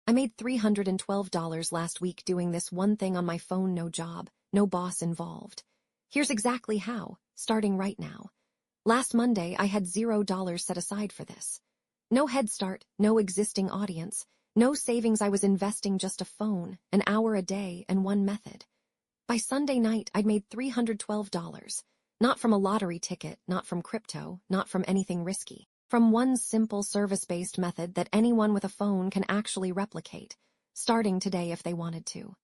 I made $312 last week doing this one thing on my phone, no job, no boss involved. Here's exactly how, starting right now. Last Monday, I had $0 set aside for this. No head start, no existing audience, no savings. I was investing just a phone, an hour a day, and one method. By Sunday night, I'd made $312. Not from a lottery ticket, not from crypto, not from anything risky. From one simple service-based method that anyone with a phone can actually replicate, starting today if they wanted to.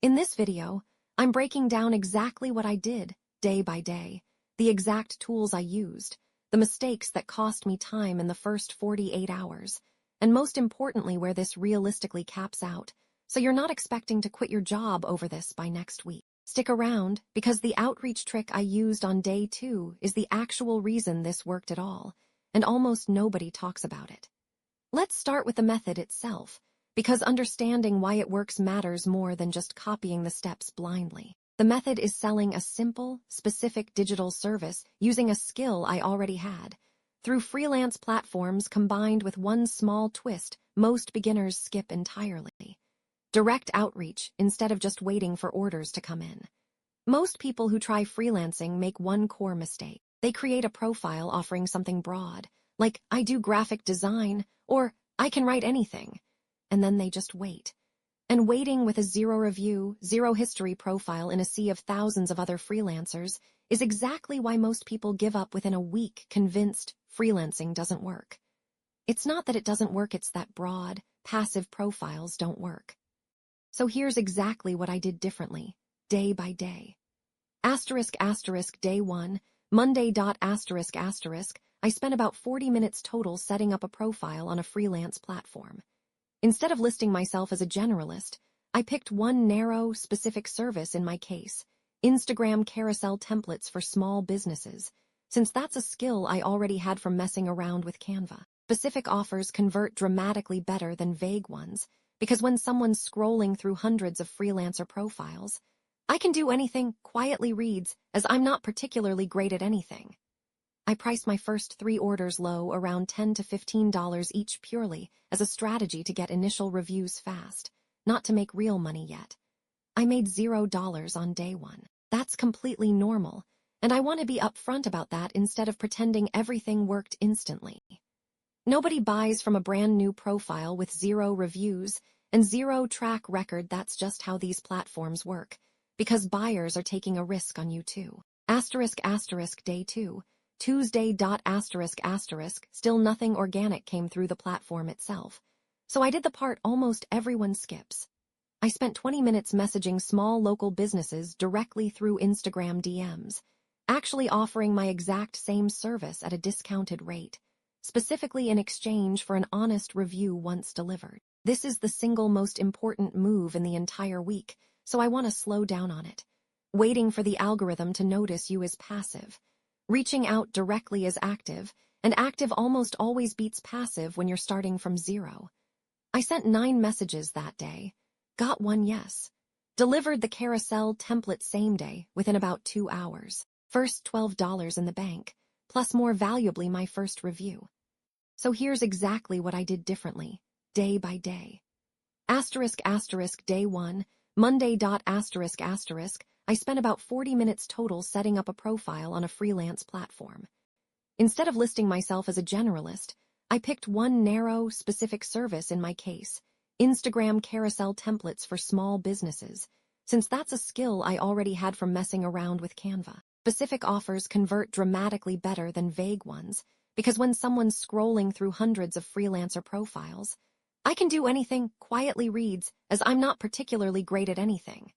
In this video, I'm breaking down exactly what I did, day by day, the exact tools I used, the mistakes that cost me time in the first 48 hours, and most importantly where this realistically caps out, so you're not expecting to quit your job over this by next week. Stick around, because the outreach trick I used on day 2 is the actual reason this worked at all, and almost nobody talks about it. Let's start with the method itself, because understanding why it works matters more than just copying the steps blindly. The method is selling a simple, specific digital service using a skill I already had. Through freelance platforms combined with one small twist most beginners skip entirely. Direct outreach instead of just waiting for orders to come in. Most people who try freelancing make one core mistake. They create a profile offering something broad, like I do graphic design, or I can write anything, and then they just wait. And waiting with a zero review, zero history profile in a sea of thousands of other freelancers is exactly why most people give up within a week, convinced freelancing doesn't work. It's not that it doesn't work, it's that broad, passive profiles don't work. So here's exactly what I did differently, day by day. Day 1, Monday. I spent about 40 minutes total setting up a profile on a freelance platform. Instead of listing myself as a generalist, I picked one narrow, specific service in my case, Instagram carousel templates for small businesses, since that's a skill I already had from messing around with Canva. Specific offers convert dramatically better than vague ones, because when someone's scrolling through hundreds of freelancer profiles, I can do anything quietly reads as I'm not particularly great at anything. I priced my first 3 orders low, around $10 to $15 each, purely as a strategy to get initial reviews fast, not to make real money yet. I made $0 on day 1. That's completely normal, and I want to be upfront about that instead of pretending everything worked instantly. Nobody buys from a brand new profile with 0 reviews and 0 track record. That's just how these platforms work, because buyers are taking a risk on you too. Day 2, Tuesday. Still nothing organic came through the platform itself. So I did the part almost everyone skips. I spent 20 minutes messaging small local businesses directly through Instagram DMs, actually offering my exact same service at a discounted rate, specifically in exchange for an honest review once delivered. This is the single most important move in the entire week, so I want to slow down on it. Waiting for the algorithm to notice you is passive. Reaching out directly is active, and active almost always beats passive when you're starting from 0. I sent 9 messages that day, got 1 yes. Delivered the carousel template same day, within about 2 hours. First $12 in the bank, plus more valuably my first review. So here's exactly what I did differently, day by day. Day 1, Monday. I spent about 40 minutes total setting up a profile on a freelance platform. Instead of listing myself as a generalist, I picked one narrow, specific service in my case, Instagram carousel templates for small businesses, since that's a skill I already had from messing around with Canva. Specific offers convert dramatically better than vague ones, because when someone's scrolling through hundreds of freelancer profiles, I can do anything quietly reads as I'm not particularly great at anything.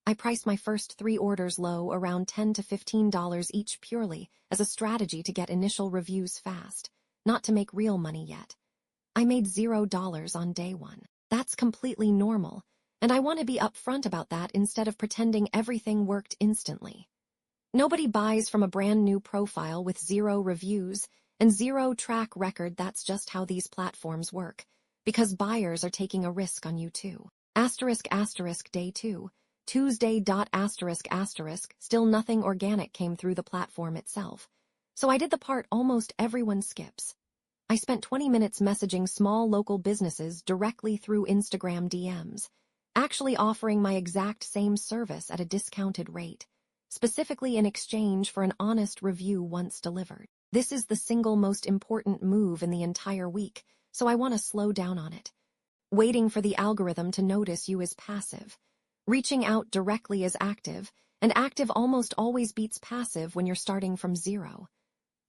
I priced my first 3 orders low, around $10 to $15 each, purely as a strategy to get initial reviews fast, not to make real money yet. I made $0 on day 1. That's completely normal, and I want to be upfront about that instead of pretending everything worked instantly. Nobody buys from a brand new profile with 0 reviews and 0 track record. That's just how these platforms work, because buyers are taking a risk on you too. Day 2, Tuesday. Still nothing organic came through the platform itself. So I did the part almost everyone skips. I spent 20 minutes messaging small local businesses directly through Instagram DMs, actually offering my exact same service at a discounted rate, specifically in exchange for an honest review once delivered. This is the single most important move in the entire week, so I want to slow down on it. Waiting for the algorithm to notice you is passive. Reaching out directly is active, and active almost always beats passive when you're starting from zero.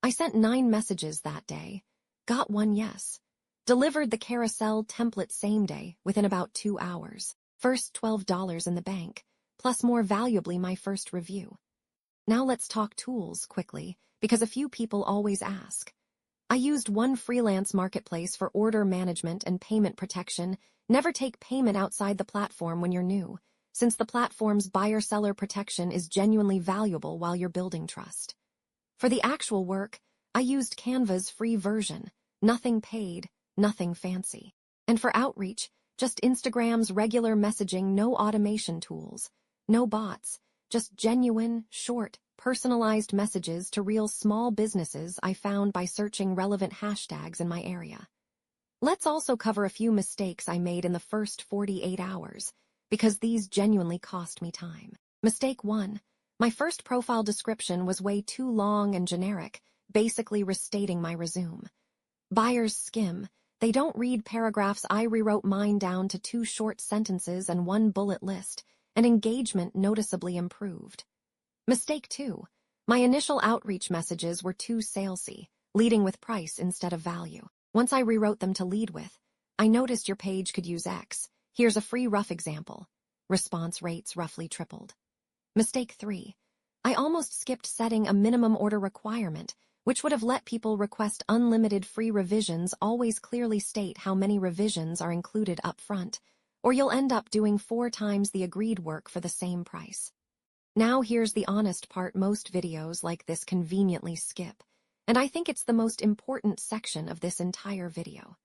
I sent 9 messages that day. Got 1 yes. Delivered the carousel template same day, within about 2 hours. First $12 in the bank, plus more valuably my first review. Now let's talk tools quickly, because a few people always ask. I used one freelance marketplace for order management and payment protection. Never take payment outside the platform when you're new, since the platform's buyer-seller protection is genuinely valuable while you're building trust. For the actual work, I used Canva's free version. Nothing paid, nothing fancy. And for outreach, just Instagram's regular messaging, no automation tools, no bots, just genuine, short, personalized messages to real small businesses I found by searching relevant hashtags in my area. Let's also cover a few mistakes I made in the first 48 hours, because these genuinely cost me time. Mistake 1. My first profile description was way too long and generic, basically restating my resume. Buyers skim. They don't read paragraphs. I rewrote mine down to 2 short sentences and 1 bullet list, and engagement noticeably improved. Mistake 2. My initial outreach messages were too salesy, leading with price instead of value. Once I rewrote them to lead with, I noticed your page could use X. Here's a free rough example. Response rates roughly tripled. Mistake 3. I almost skipped setting a minimum order requirement, which would have let people request unlimited free revisions. Always clearly state how many revisions are included up front, or you'll end up doing 4 times the agreed work for the same price. Now here's the honest part most videos like this conveniently skip, and I think it's the most important section of this entire video.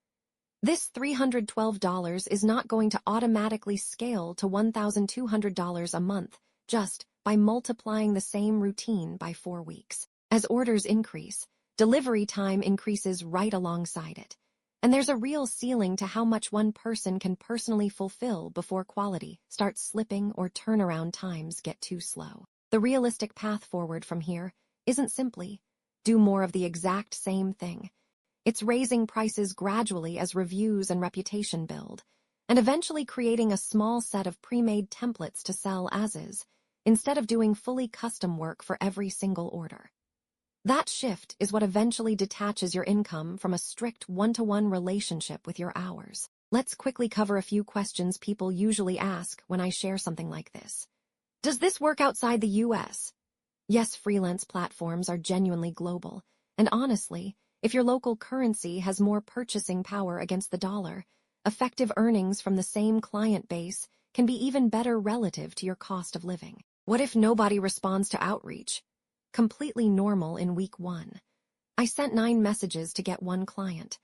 This $312 is not going to automatically scale to $1,200 a month just by multiplying the same routine by 4 weeks. As orders increase, delivery time increases right alongside it. And there's a real ceiling to how much one person can personally fulfill before quality starts slipping or turnaround times get too slow. The realistic path forward from here isn't simply do more of the exact same thing. It's raising prices gradually as reviews and reputation build, and eventually creating a small set of pre-made templates to sell as is, instead of doing fully custom work for every single order. That shift is what eventually detaches your income from a strict one-to-one relationship with your hours. Let's quickly cover a few questions people usually ask when I share something like this. Does this work outside the US? Yes, freelance platforms are genuinely global, and honestly, if your local currency has more purchasing power against the dollar, effective earnings from the same client base can be even better relative to your cost of living. What if nobody responds to outreach? Completely normal in week 1. I sent 9 messages to get 1 client.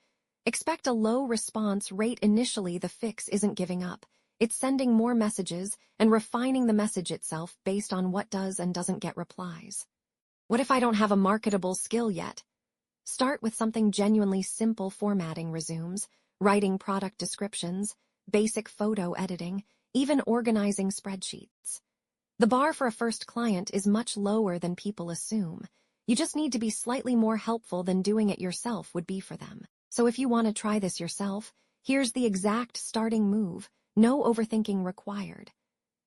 Expect a low response rate initially. The fix isn't giving up. It's sending more messages and refining the message itself based on what does and doesn't get replies. What if I don't have a marketable skill yet? Start with something genuinely simple: formatting resumes, writing product descriptions, basic photo editing, even organizing spreadsheets. The bar for a first client is much lower than people assume. You just need to be slightly more helpful than doing it yourself would be for them. So if you want to try this yourself, here's the exact starting move. No overthinking required.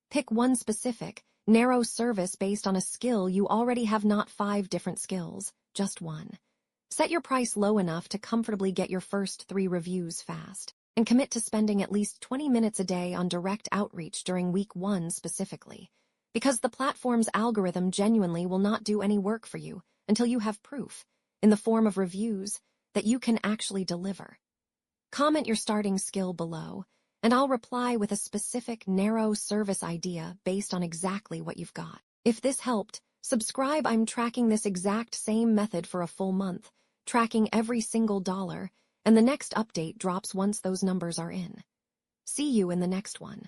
Pick one specific, narrow service based on a skill you already have, not 5 different skills, just one. Set your price low enough to comfortably get your first 3 reviews fast, and commit to spending at least 20 minutes a day on direct outreach during week 1 specifically, because the platform's algorithm genuinely will not do any work for you until you have proof, in the form of reviews, that you can actually deliver. Comment your starting skill below, and I'll reply with a specific, narrow service idea based on exactly what you've got. If this helped, subscribe. I'm tracking this exact same method for a full month, tracking every single dollar, and the next update drops once those numbers are in. See you in the next one.